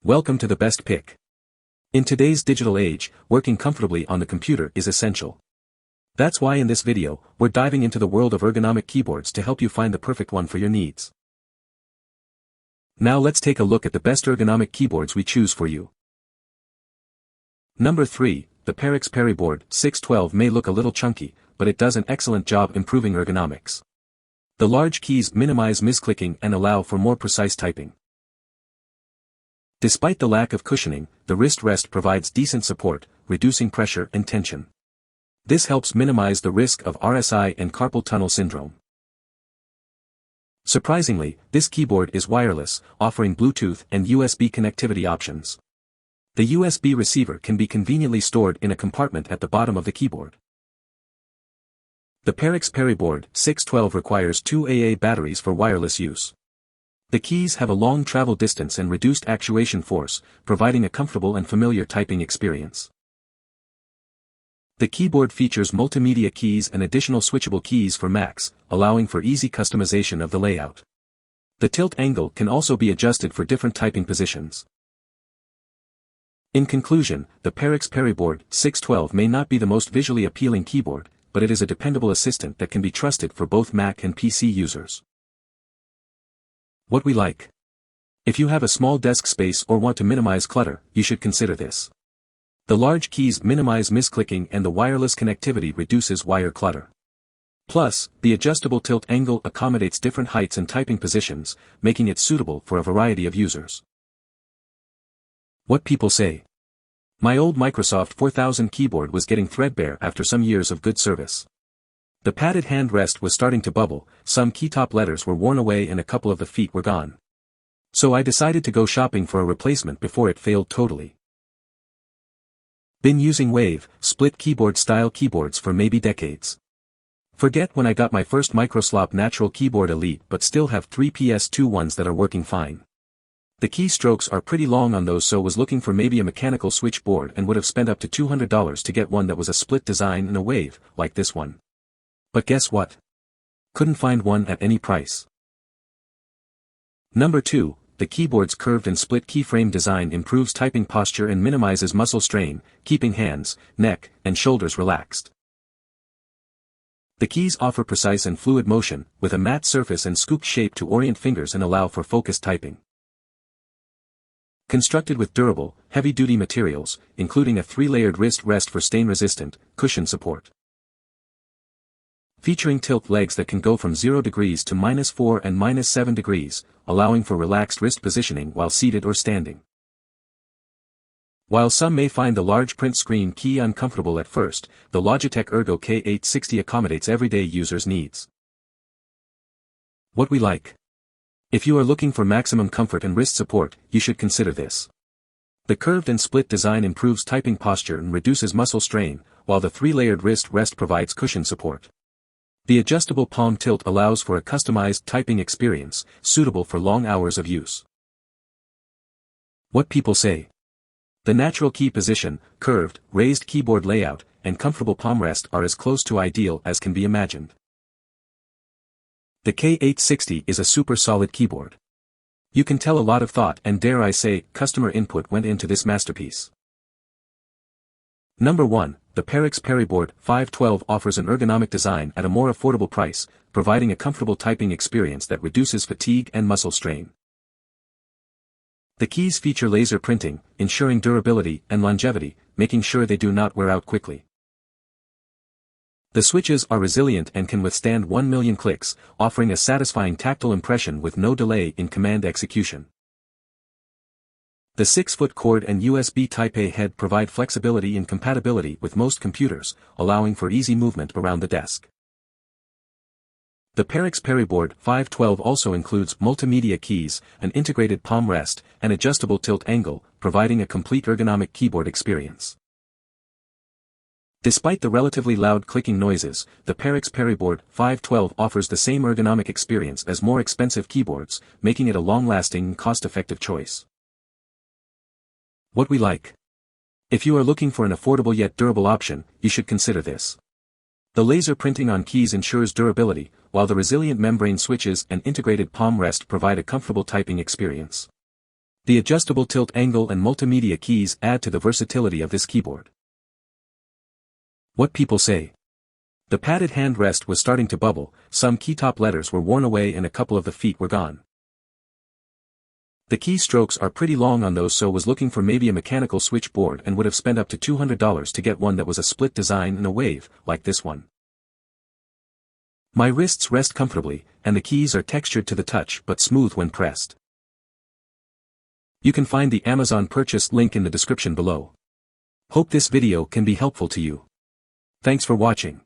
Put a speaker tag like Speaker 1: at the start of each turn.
Speaker 1: Welcome to the best pick. In today's digital age, working comfortably on the computer is essential. That's why in this video, we're diving into the world of ergonomic keyboards to help you find the perfect one for your needs. Now let's take a look at the best ergonomic keyboards we choose for you. Number 3, the Perixx Periboard-612 may look a little chunky, but it does an excellent job improving ergonomics. The large keys minimize misclicking and allow for more precise typing. Despite the lack of cushioning, the wrist rest provides decent support, reducing pressure and tension. This helps minimize the risk of RSI and carpal tunnel syndrome. Surprisingly, this keyboard is wireless, offering Bluetooth and USB connectivity options. The USB receiver can be conveniently stored in a compartment at the bottom of the keyboard. The Perixx Periboard-612 requires 2 AA batteries for wireless use. The keys have a long travel distance and reduced actuation force, providing a comfortable and familiar typing experience. The keyboard features multimedia keys and additional switchable keys for Macs, allowing for easy customization of the layout. The tilt angle can also be adjusted for different typing positions. In conclusion, the Perixx Periboard-612 may not be the most visually appealing keyboard, but it is a dependable assistant that can be trusted for both Mac and PC users. What we like. If you have a small desk space or want to minimize clutter, you should consider this. The large keys minimize misclicking and the wireless connectivity reduces wire clutter. Plus, the adjustable tilt angle accommodates different heights and typing positions, making it suitable for a variety of users. What people say. My old Microsoft 4000 keyboard was getting threadbare after some years of good service. The padded hand rest was starting to bubble, some keytop letters were worn away and a couple of the feet were gone. So I decided to go shopping for a replacement before it failed totally. Been using wave, split keyboard style keyboards for maybe decades. Forget when I got my first Microslop Natural Keyboard Elite but still have 3 PS2 ones that are working fine. The keystrokes are pretty long on those, so was looking for maybe a mechanical switchboard and would have spent up to $200 to get one that was a split design and a wave, like this one. But guess what? Couldn't find one at any price. Number 2, the keyboard's curved and split keyframe design improves typing posture and minimizes muscle strain, keeping hands, neck, and shoulders relaxed. The keys offer precise and fluid motion, with a matte surface and scooped shape to orient fingers and allow for focused typing. Constructed with durable, heavy-duty materials, including a 3-layered wrist rest for stain-resistant, cushion support. Featuring tilt legs that can go from 0 degrees to -4 and -7 degrees, allowing for relaxed wrist positioning while seated or standing. While some may find the large print screen key uncomfortable at first, the Logitech Ergo K860 accommodates everyday users' needs. What we like. If you are looking for maximum comfort and wrist support, you should consider this. The curved and split design improves typing posture and reduces muscle strain, while the 3-layered wrist rest provides cushion support. The adjustable palm tilt allows for a customized typing experience, suitable for long hours of use. What people say. The natural key position, curved, raised keyboard layout, and comfortable palm rest are as close to ideal as can be imagined. The K860 is a super solid keyboard. You can tell a lot of thought and, dare I say, customer input went into this masterpiece. Number 1, the Perixx Periboard-512 offers an ergonomic design at a more affordable price, providing a comfortable typing experience that reduces fatigue and muscle strain. The keys feature laser printing, ensuring durability and longevity, making sure they do not wear out quickly. The switches are resilient and can withstand 1 million clicks, offering a satisfying tactile impression with no delay in command execution. The 6-foot cord and USB Type-A head provide flexibility and compatibility with most computers, allowing for easy movement around the desk. The Perixx Periboard-512 also includes multimedia keys, an integrated palm rest, and adjustable tilt angle, providing a complete ergonomic keyboard experience. Despite the relatively loud clicking noises, the Perixx Periboard-512 offers the same ergonomic experience as more expensive keyboards, making it a long-lasting and cost-effective choice. What we like. If you are looking for an affordable yet durable option, you should consider this. The laser printing on keys ensures durability, while the resilient membrane switches and integrated palm rest provide a comfortable typing experience. The adjustable tilt angle and multimedia keys add to the versatility of this keyboard. What people say. The padded handrest was starting to bubble, some keytop letters were worn away and a couple of the feet were gone. The key strokes are pretty long on those, so was looking for maybe a mechanical switchboard and would have spent up to $200 to get one that was a split design and a wave, like this one. My wrists rest comfortably, and the keys are textured to the touch but smooth when pressed. You can find the Amazon purchase link in the description below. Hope this video can be helpful to you. Thanks for watching.